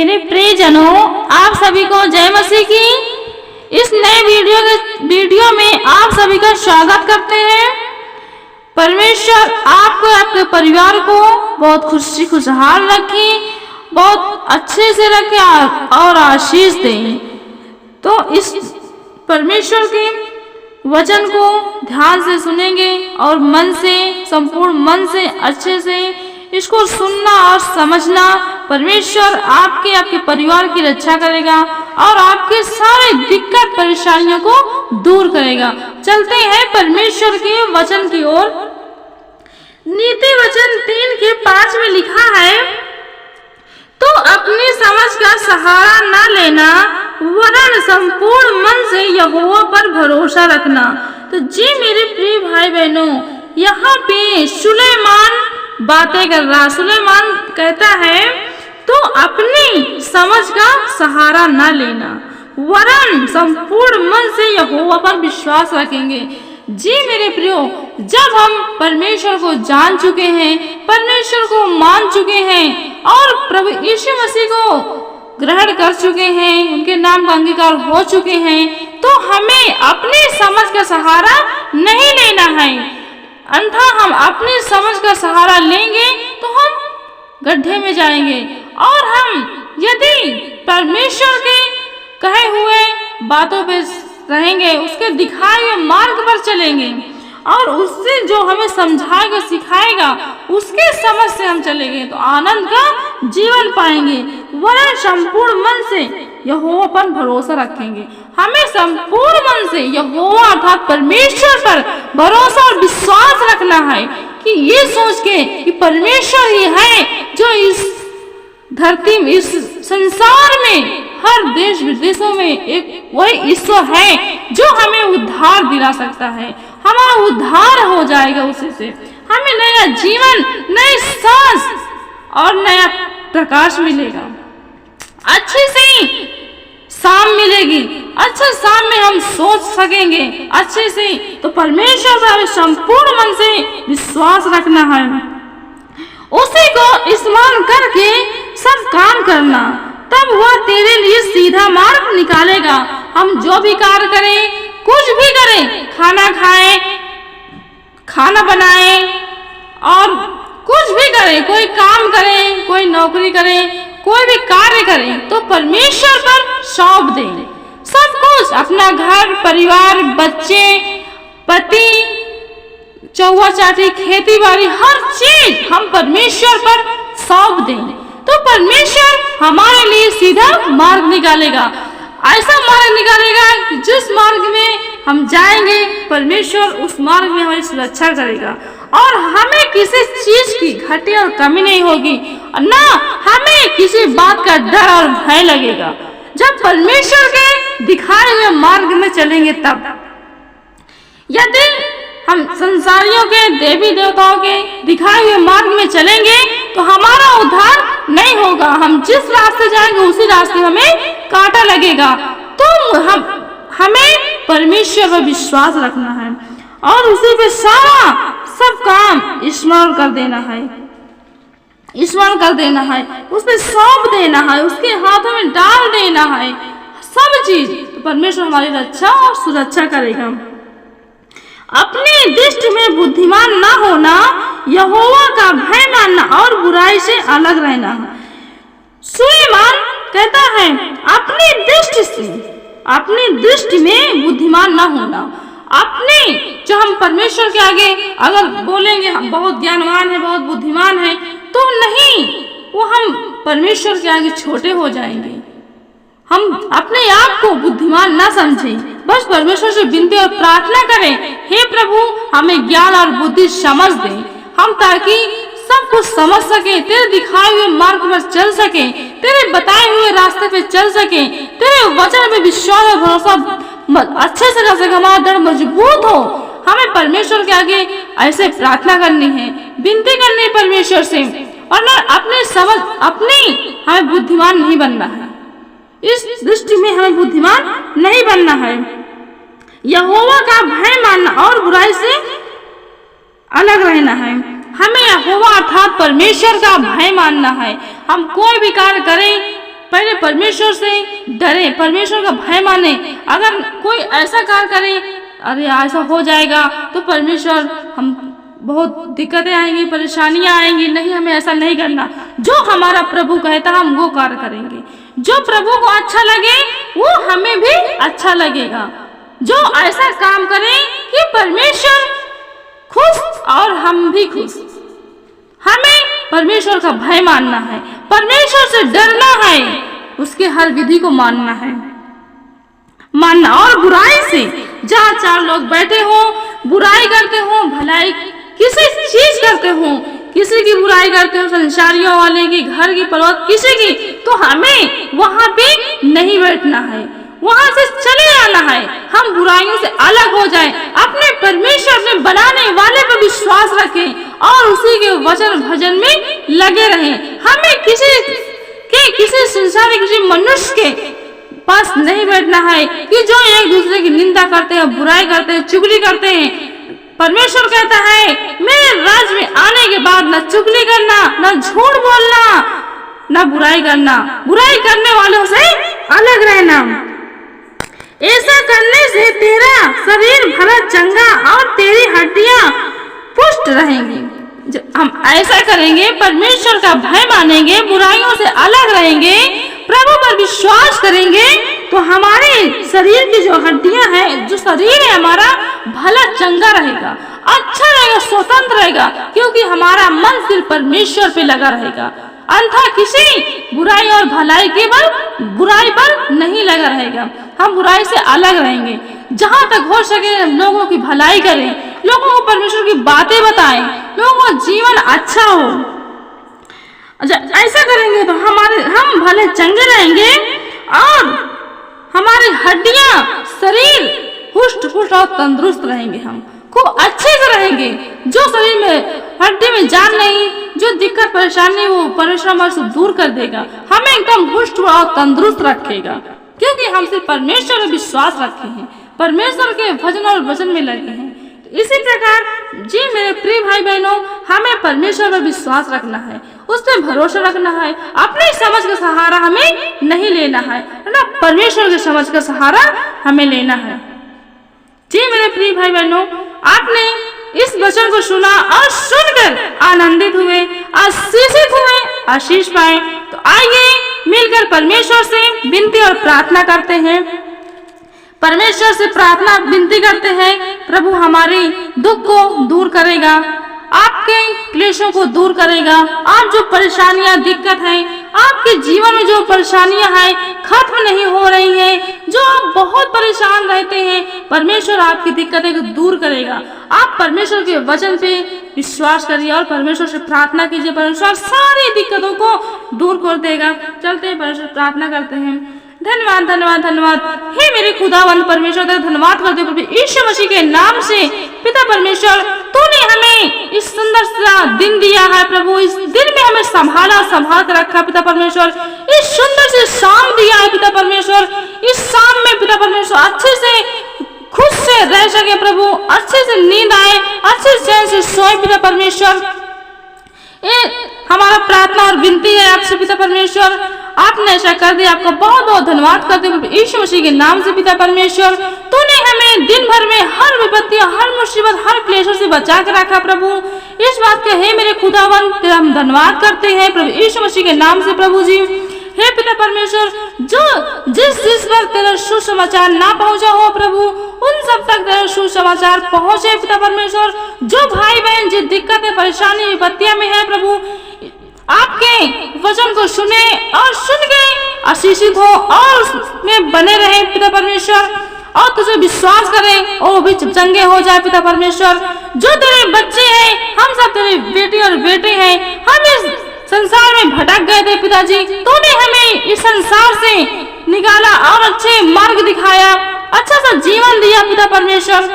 मेरे प्रियजनों, आप सभी को जय मसीह की इस नए वीडियो में आप सभी का स्वागत करते हैं। परमेश्वर आपको, आपके परिवार को बहुत खुशहाल रखे, बहुत अच्छे से रखे और आशीष दें। तो इस परमेश्वर के वचन को ध्यान से सुनेंगे और मन से, संपूर्ण मन से, अच्छे से इसको सुनना और समझना। परमेश्वर आपके परिवार की रक्षा करेगा और आपके सारे दिक्कत परेशानियों को दूर करेगा। चलते हैं परमेश्वर के वचन की ओर। नीति वचन 3:5 में लिखा है, तो अपनी समझ का सहारा न लेना, वरन संपूर्ण मन से यहोवा पर भरोसा रखना। तो जी मेरे प्रिय भाई बहनों, यहाँ पे सुलेमान बातें कर रहा। सुलेमान कहता है, तो अपनी समझ का सहारा न लेना, वरन संपूर्ण मन से यहोवा पर विश्वास रखेंगे। जी मेरे प्रियो, जब हम परमेश्वर को जान चुके हैं, परमेश्वर को मान चुके हैं और प्रभु यीशु मसीह को ग्रहण कर चुके हैं, उनके नाम का अंगीकार हो चुके हैं, तो हमें अपनी समझ का सहारा नहीं लेना है। अन्यथा हम अपनी समझ का सहारा लेंगे तो हम गड्ढे में जाएंगे। और हम यदि परमेश्वर के कहे हुए बातों पे रहेंगे, उसके दिखाए हुए मार्ग पर चलेंगे और उससे जो हमें समझाएगा, सिखाएगा, उसके समझ से हम चलेंगे तो आनंद का जीवन पाएंगे। वरन संपूर्ण मन से यहोवा पर भरोसा रखेंगे। हमें संपूर्ण मन से यहोवा अर्थात परमेश्वर पर भरोसा और विश्वास रखना है कि ये सोच के कि परमेश्वर ही है जो इस धरती में, इस संसार में, हर देश विदेशों में एक वही ईश्वर है जो हमें उद्धार दिला सकता है। हमारा उद्धार हो जाएगा उसी से। हमें नया जीवन, नई सांस और नया प्रकाश मिलेगा। अच्छी सी शाम मिलेगी, अच्छे शाम में हम सोच सकेंगे अच्छे से। तो परमेश्वर पर हमें संपूर्ण मन से विश्वास रखना है, उसी को इस्तेमाल करके सब काम करना, तब वह तेरे लिए सीधा मार्ग निकालेगा। हम जो भी कार्य करें, कुछ भी करें, खाना खाएं, खाना बनाएं और कुछ भी करें, कोई काम करें, कोई नौकरी करें, कोई भी कार्य करें, तो परमेश्वर पर सौंप दें। सब कुछ, अपना घर, परिवार, बच्चे, पति, चौवा चाटी, खेती बाड़ी, हर चीज हम परमेश्वर पर सौंप दें तो परमेश्वर हमारे लिए सीधा मार्ग निकालेगा। ऐसा मार्ग निकालेगा कि जिस मार्ग में हम जाएंगे, परमेश्वर उस मार्ग में हमारी सुरक्षा करेगा और हमें किसी चीज की घटी और कमी नहीं होगी, ना हमें किसी बात का डर और भय लगेगा। जब परमेश्वर के दिखाए हुए मार्ग में चलेंगे तब। यदि हम संसारियों के, देवी देवताओं के दिखाए हुए मार्ग में चलेंगे तो हमारा उद्धार नहीं होगा। हम जिस रास्ते जाएंगे उसी रास्ते हमें कांटा लगेगा। तो हमें परमेश्वर पर विश्वास रखना है और उसी पे सारा सब काम स्मरण कर देना है, स्मरण कर देना है, उसपे सौंप देना है, उसके हाथों में डाल देना है सब चीज। तो परमेश्वर हमारी रक्षा और सुरक्षा करेगा। अपनी दृष्टि में बुद्धिमान न होना, यहोवा का भय मानना और बुराई से अलग रहना। सुलेमान कहता है, अपनी दृष्टि में बुद्धिमान न होना। अपने जो हम परमेश्वर के आगे अगर बोलेंगे हम बहुत ज्ञानवान है, बहुत बुद्धिमान है, तो नहीं, वो हम परमेश्वर के आगे छोटे हो जाएंगे। हम अपने आप को बुद्धिमान ना समझें, बस परमेश्वर से विनती और प्रार्थना करें, हे प्रभु हमें ज्ञान और बुद्धि समझ दें, हम ताकि सब कुछ समझ सके, तेरे दिखाए हुए मार्ग पर चल सके, तेरे बताए हुए रास्ते पे चल सके, तेरे वचन में विश्वास और भरोसा अच्छे से कर सके, हमारा डर मजबूत हो। हमें परमेश्वर के आगे ऐसे प्रार्थना करनी है, विनती करनी है परमेश्वर से, और ना अपनी हमें बुद्धिमान नहीं बनना है। इस दृष्टि में हमें बुद्धिमान नहीं बनना है। यहोवा का भय मानना और बुराई से अलग रहना है। हमें यहोवा अर्थात परमेश्वर का भय मानना है। हम कोई भी कार्य करें, पहले परमेश्वर से डरे, परमेश्वर का भय माने। अगर कोई ऐसा कार्य करे, अरे ऐसा हो जाएगा तो परमेश्वर हम बहुत दिक्कतें आएंगी, परेशानियां आएंगी, नहीं हमें ऐसा नहीं करना। जो हमारा प्रभु कहता हम वो कार्य करेंगे, जो प्रभु को अच्छा लगे वो हमें भी अच्छा लगेगा। जो ऐसा काम करें कि परमेश्वर खुश और हम भी खुश। हमें परमेश्वर का भय मानना है, परमेश्वर से डरना है, उसके हर विधि को मानना है, और बुराई से, जहाँ चार लोग बैठे हो बुराई करते हो, भलाई किसी चीज करते हो, किसी की बुराई करते हो, संसारियों वाले की, घर की पर्वत किसी की, तो हमें वहां पे नहीं बैठना है, वहां से चले आना है। हम बुराइयों से अलग हो जाएं, अपने परमेश्वर ने बनाने वाले पर विश्वास रखें और उसी के वचन भजन में लगे रहें। हमें किसी संसारी, किसी मनुष्य के पास नहीं बैठना है कि जो एक दूसरे की निंदा करते हैं, बुराई करते हैं, चुगली करते हैं। परमेश्वर कहता है मेरे राज्य में आने के बाद न चुगली करना, न झूठ बोलना, न बुराई करना, बुराई करने वालों से अलग रहना। ऐसा करने से तेरा शरीर भला चंगा और तेरी हड्डियां पुष्ट रहेंगी। हम ऐसा करेंगे, परमेश्वर का भय मानेंगे, बुराइयों से अलग रहेंगे, प्रभु पर विश्वास करेंगे, तो हमारे शरीर की जो हड्डियां हैं, जो शरीर है हमारा, भला चंगा रहेगा, अच्छा रहेगा, स्वतंत्र रहेगा, क्योंकि हमारा मन सिर्फ परमेश्वर पे लगा रहेगा। अन्यथा किसी बुराई और भलाई के बल बुराई पर नहीं लगा रहेगा। हम बुराई से अलग रहेंगे, जहाँ तक हो सके लोगों की भलाई करें, लोगों को परमेश्वर की बातें बताएं, लोगों का जीवन अच्छा हो। ऐसा करेंगे तो हम भले चंगे रहेंगे और हमारी हड्डियां, शरीर हुष्ट पुष्ट और तंदुरुस्त रहेंगे। हम खूब अच्छे से रहेंगे। जो शरीर में हड्डी में जान नहीं, जो दिक्कत परेशानी वो परिश्रम से दूर कर देगा, हमें एकदम हुष्ट और तंदुरुस्त रखेगा, क्योंकि हम सिर्फ परमेश्वर में विश्वास रखे हैं, परमेश्वर के भजन और वचन में लगे हैं। इसी प्रकार जी मेरे प्रिय भाई बहनों, हमें परमेश्वर पर विश्वास रखना है, उस पर भरोसा रखना है। अपनी समझ का सहारा हमें नहीं लेना है ना, परमेश्वर के समझ का सहारा हमें लेना है। जी मेरे प्रिय भाई बहनों, आपने इस वचन को सुना और सुनकर आनंदित हुए, आशीषित हुए, आशीष पाए, तो आइए मिलकर परमेश्वर से विनती और प्रार्थना करते हैं। परमेश्वर से प्रार्थना विनती करते हैं, प्रभु हमारे दुख को दूर करेगा, आपके क्लेशों को दूर करेगा। आप जो परेशानियां, दिक्कत है, आपके जीवन में जो परेशानियां हैं खत्म नहीं हो रही हैं, जो आप बहुत परेशान रहते हैं, परमेश्वर आपकी दिक्कतें को दूर करेगा। आप परमेश्वर के वचन पे विश्वास करिए और परमेश्वर से प्रार्थना कीजिए, परमेश्वर सारी दिक्कतों को दूर कर देगा। चलते हैं परमेश्वर प्रार्थना करते हैं। धन्यवाद धन्यवाद धन्यवाद हे मेरे खुदावंद परमेश्वर, तेरा धन्यवाद करते हैं प्रभु यीशु मसीह के नाम से। पिता परमेश्वर, तूने हमें इस सुंदर सा दिन दिया है प्रभु, इस दिन में हमें संभाल कर रखा पिता परमेश्वर। इस सुंदर से शाम दिया है पिता परमेश्वर, इस शाम में पिता परमेश्वर अच्छे से खुश से रह सके प्रभु, अच्छे से नींद आए, अच्छे चैन से सोए पिता परमेश्वर। हमारा प्रार्थना और विनती है आपसे पिता परमेश्वर, आपने ऐसा कर दिया, आपका बहुत बहुत धन्यवाद करते हैं यीशु मसीह के नाम से पिता परमेश्वर। तूने हमें दिन भर में हर विपत्ति, हर मुसीबत, हर क्लेशों से बचा कर रखा प्रभु। इस बात के हे मेरे खुदावन तेरा हम धन्यवाद करते हैं प्रभु यीशु मसीह के नाम से प्रभु जी। हे पिता परमेश्वर, जो जिस पर तेरा सुसमाचार ना पहुंचा हो प्रभु, उन सब तक तेरा सुसमाचार पहुंचे पिता परमेश्वर। जो भाई बहन जिस दिक्कतें, परेशानी, विपत्तियां में है प्रभु, आपके वचन को सुने और सुन के आशीषित हो और उसमें बने रहे पिता परमेश्वर, और तुझे विश्वास करें और भी चंगे हो जाए पिता परमेश्वर। जो तेरे बच्चे हैं, हम सब तेरे बेटी और बेटे हैं, हम इस संसार में भटक गए थे पिताजी, तूने हमें इस संसार से निकाला और अच्छे मार्ग दिखाया, अच्छा सा जीवन दिया पिता परमेश्वर।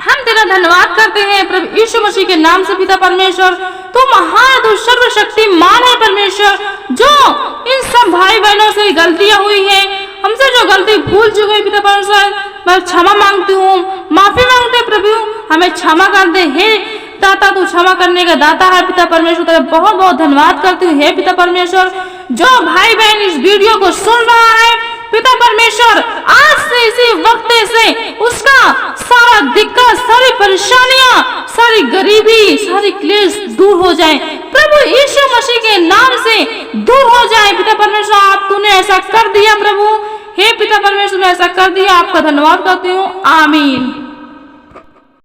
हम तेरा धन्यवाद करते हैं प्रभु यीशु मसीह के नाम से पिता परमेश्वर। तू महान, तू सर्वशक्तिमान है परमेश्वर। जो इन सब भाई बहनों से गलतियां हुई हैं, हमसे जो गलती भूल चुके हैं पिता परमेश्वर, मैं क्षमा मांगती हूँ, माफी मांगते प्रभु, हमें क्षमा कर दे। हे दाता, तू क्षमा करने का दाता है पिता परमेश्वर, तेरा बहुत बहुत धन्यवाद करती हूँ हे पिता परमेश्वर। जो भाई बहन इस वीडियो रास्ते से उसका सारा दिक्कत, सारी परेशानियां, सारी गरीबी, सारी क्लेश दूर हो जाए, प्रभु यीशु मसीह के नाम से दूर हो जाए। पिता परमेश्वर, आप तूने ऐसा कर दिया प्रभु, हे पिता परमेश्वर ऐसा कर दिया, आपका धन्यवाद करती हूँ। आमीन।